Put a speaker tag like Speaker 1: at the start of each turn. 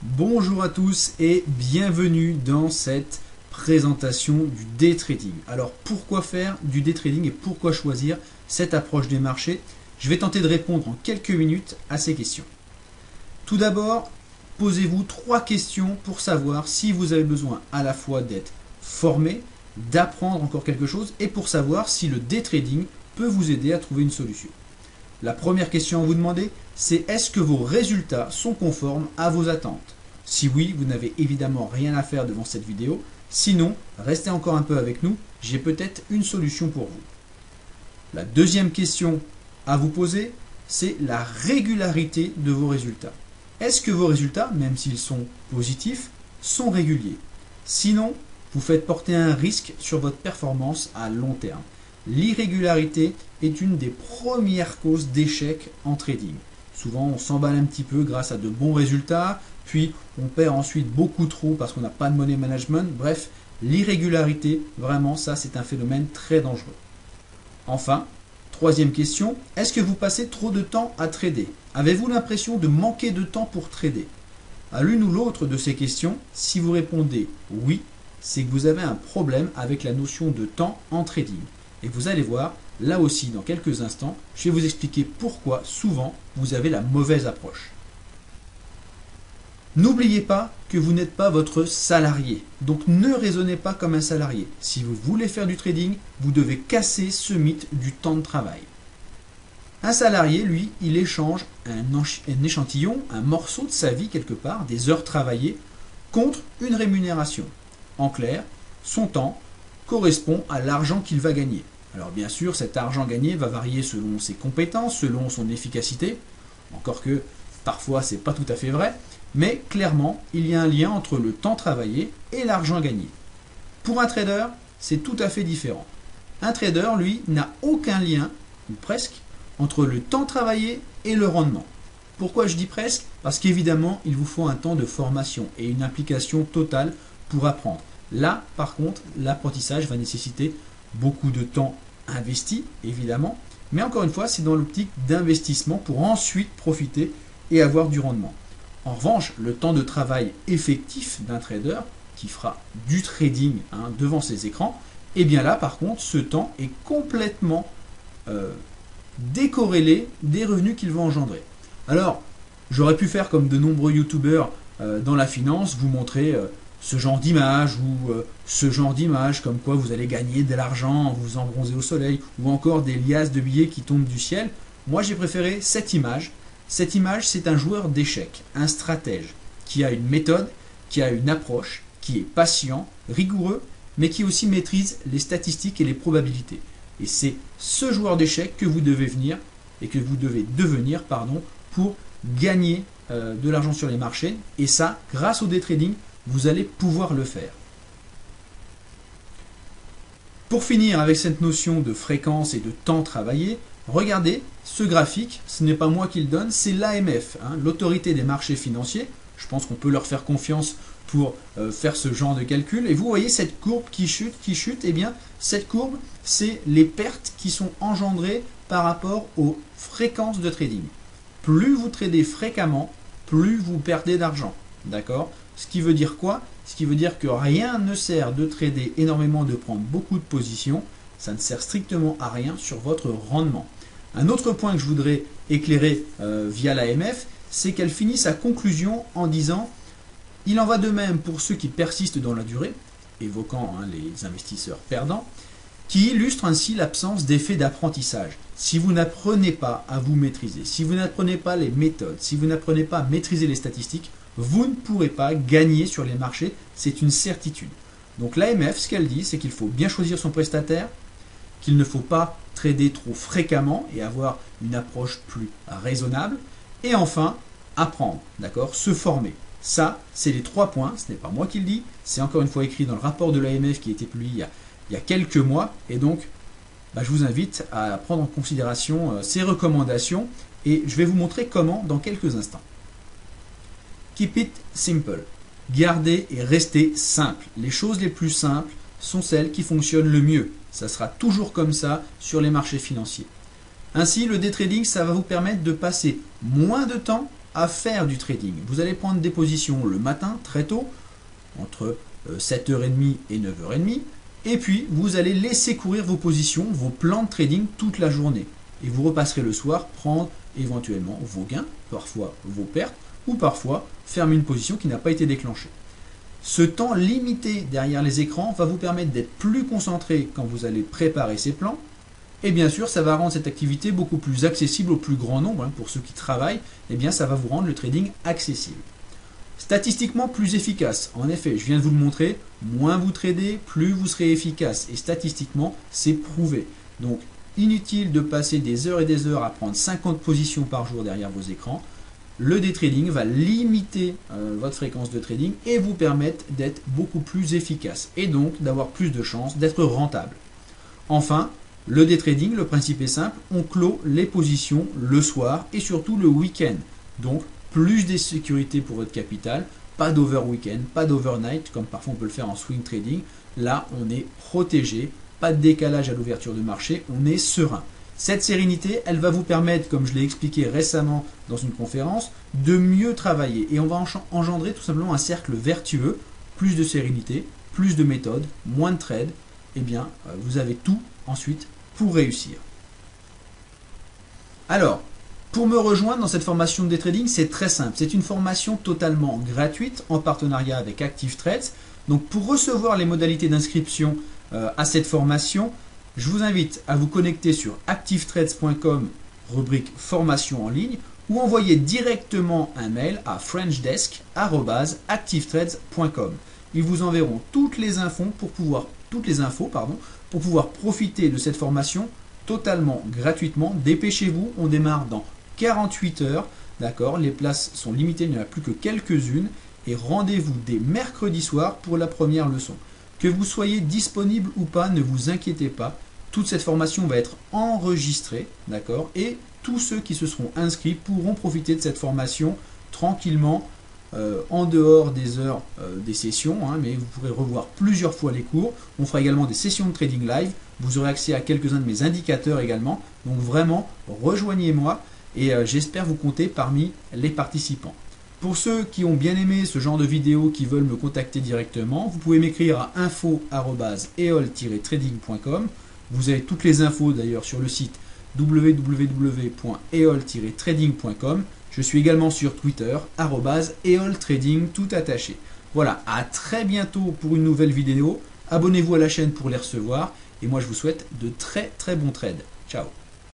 Speaker 1: Bonjour à tous et bienvenue dans cette présentation du day trading. Alors pourquoi faire du day trading et pourquoi choisir cette approche des marchés? Je vais tenter de répondre en quelques minutes à ces questions. Tout d'abord, posez-vous 3 questions pour savoir si vous avez besoin à la fois d'être formé, d'apprendre encore quelque chose et pour savoir si le day trading peut vous aider à trouver une solution. La première question à vous demander, c'est est-ce que vos résultats sont conformes à vos attentes? Si oui, vous n'avez évidemment rien à faire devant cette vidéo. Sinon, restez encore un peu avec nous, j'ai peut-être une solution pour vous. La deuxième question à vous poser, c'est la régularité de vos résultats. Est-ce que vos résultats, même s'ils sont positifs, sont réguliers? Sinon, vous faites porter un risque sur votre performance à long terme. L'irrégularité est une des premières causes d'échec en trading. Souvent, on s'emballe un petit peu grâce à de bons résultats, puis on perd ensuite beaucoup trop parce qu'on n'a pas de money management. Bref, l'irrégularité, vraiment, ça, c'est un phénomène très dangereux. Enfin, troisième question, est-ce que vous passez trop de temps à trader? Avez-vous l'impression de manquer de temps pour trader? À l'une ou l'autre de ces questions, si vous répondez oui, c'est que vous avez un problème avec la notion de temps en trading. Et vous allez voir, là aussi, dans quelques instants, je vais vous expliquer pourquoi, souvent, vous avez la mauvaise approche. N'oubliez pas que vous n'êtes pas votre salarié. Donc ne raisonnez pas comme un salarié. Si vous voulez faire du trading, vous devez casser ce mythe du temps de travail. Un salarié, lui, il échange un échantillon, un morceau de sa vie quelque part, des heures travaillées, contre une rémunération. En clair, son temps correspond à l'argent qu'il va gagner. Alors bien sûr, cet argent gagné va varier selon ses compétences, selon son efficacité, encore que parfois c'est pas tout à fait vrai, mais clairement, il y a un lien entre le temps travaillé et l'argent gagné. Pour un trader, c'est tout à fait différent. Un trader, lui, n'a aucun lien, ou presque, entre le temps travaillé et le rendement. Pourquoi je dis presque? Parce qu'évidemment, il vous faut un temps de formation et une implication totale pour apprendre. Là, par contre, l'apprentissage va nécessiter beaucoup de temps investi, évidemment, mais encore une fois, c'est dans l'optique d'investissement pour ensuite profiter et avoir du rendement. En revanche, le temps de travail effectif d'un trader qui fera du trading devant ses écrans, et bien là, par contre, ce temps est complètement décorrélé des revenus qu'il va engendrer. Alors, j'aurais pu faire comme de nombreux youtubeurs dans la finance, vous montrer ce genre d'image ou ce genre d'image comme quoi vous allez gagner de l'argent en vous embronzant au soleil ou encore des liasses de billets qui tombent du ciel. Moi, j'ai préféré cette image. Cette image, c'est un joueur d'échecs, un stratège qui a une méthode, qui a une approche, qui est patient, rigoureux, mais qui aussi maîtrise les statistiques et les probabilités. Et c'est ce joueur d'échecs que vous devez devenir pour gagner de l'argent sur les marchés. Et ça, grâce au day trading, vous allez pouvoir le faire. Pour finir avec cette notion de fréquence et de temps travaillé, regardez ce graphique, ce n'est pas moi qui le donne, c'est l'AMF, l'autorité des marchés financiers. Je pense qu'on peut leur faire confiance pour faire ce genre de calcul. Et vous voyez cette courbe qui chute, et bien cette courbe, c'est les pertes qui sont engendrées par rapport aux fréquences de trading. Plus vous tradez fréquemment, plus vous perdez d'argent. D'accord? Ce qui veut dire quoi? Ce qui veut dire que rien ne sert de trader énormément, de prendre beaucoup de positions. Ça ne sert strictement à rien sur votre rendement. Un autre point que je voudrais éclairer via l'AMF, c'est qu'elle finit sa conclusion en disant « Il en va de même pour ceux qui persistent dans la durée », évoquant les investisseurs perdants, qui illustre ainsi l'absence d'effet d'apprentissage. Si vous n'apprenez pas à vous maîtriser, si vous n'apprenez pas les méthodes, si vous n'apprenez pas à maîtriser les statistiques, vous ne pourrez pas gagner sur les marchés, c'est une certitude. Donc l'AMF, ce qu'elle dit, c'est qu'il faut bien choisir son prestataire, qu'il ne faut pas trader trop fréquemment et avoir une approche plus raisonnable. Et enfin, apprendre, d'accord, se former. Ça, c'est les 3 points, ce n'est pas moi qui le dis, c'est encore une fois écrit dans le rapport de l'AMF qui a été publié il y a quelques mois. Et donc, je vous invite à prendre en considération ces recommandations et je vais vous montrer comment dans quelques instants. Keep it simple. Gardez et restez simple. Les choses les plus simples sont celles qui fonctionnent le mieux. Ça sera toujours comme ça sur les marchés financiers. Ainsi, le day trading, ça va vous permettre de passer moins de temps à faire du trading. Vous allez prendre des positions le matin, très tôt, entre 7h30 et 9h30, et puis vous allez laisser courir vos positions, vos plans de trading toute la journée. Et vous repasserez le soir prendre éventuellement vos gains, parfois vos pertes, ou parfois fermer une position qui n'a pas été déclenchée. Ce temps limité derrière les écrans va vous permettre d'être plus concentré quand vous allez préparer ces plans. Et bien sûr, ça va rendre cette activité beaucoup plus accessible au plus grand nombre. Pour ceux qui travaillent, eh bien, ça va vous rendre le trading accessible. Statistiquement plus efficace. En effet, je viens de vous le montrer, moins vous tradez, plus vous serez efficace. Et statistiquement, c'est prouvé. Donc, inutile de passer des heures et des heures à prendre 50 positions par jour derrière vos écrans. Le day trading va limiter votre fréquence de trading et vous permettre d'être beaucoup plus efficace. Et donc, d'avoir plus de chances d'être rentable. Enfin, le day trading, le principe est simple, on clôt les positions le soir et surtout le week-end. Donc, plus de sécurité pour votre capital, pas d'over week-end, pas d'overnight, comme parfois on peut le faire en swing trading. Là, on est protégé, pas de décalage à l'ouverture de marché, on est serein. Cette sérénité, elle va vous permettre, comme je l'ai expliqué récemment dans une conférence, de mieux travailler. Et on va engendrer tout simplement un cercle vertueux, plus de sérénité, plus de méthode, moins de trades. Eh bien, vous avez tout ensuite pour réussir. Alors, pour me rejoindre dans cette formation de day trading, c'est très simple. C'est une formation totalement gratuite en partenariat avec Active Trades. Donc, pour recevoir les modalités d'inscription à cette formation, je vous invite à vous connecter sur activetrades.com, rubrique formation en ligne, ou envoyer directement un mail à frenchdesk@activetrades.com. Ils vous enverront toutes les infos pour pouvoir profiter de cette formation totalement gratuitement. Dépêchez-vous, on démarre dans 48 heures. D'accord, les places sont limitées, il n'y en a plus que quelques-unes. Et rendez-vous dès mercredi soir pour la première leçon. Que vous soyez disponible ou pas, ne vous inquiétez pas. Toute cette formation va être enregistrée, d'accord, et tous ceux qui se seront inscrits pourront profiter de cette formation tranquillement en dehors des heures des sessions, mais vous pourrez revoir plusieurs fois les cours. On fera également des sessions de trading live. Vous aurez accès à quelques-uns de mes indicateurs également. Donc vraiment, rejoignez-moi et j'espère vous compter parmi les participants. Pour ceux qui ont bien aimé ce genre de vidéo, qui veulent me contacter directement, vous pouvez m'écrire à info@eol-trading.com. Vous avez toutes les infos d'ailleurs sur le site www.eol-trading.com. Je suis également sur Twitter, @eoltrading, tout attaché. Voilà, à très bientôt pour une nouvelle vidéo. Abonnez-vous à la chaîne pour les recevoir. Et moi, je vous souhaite de très très bons trades. Ciao.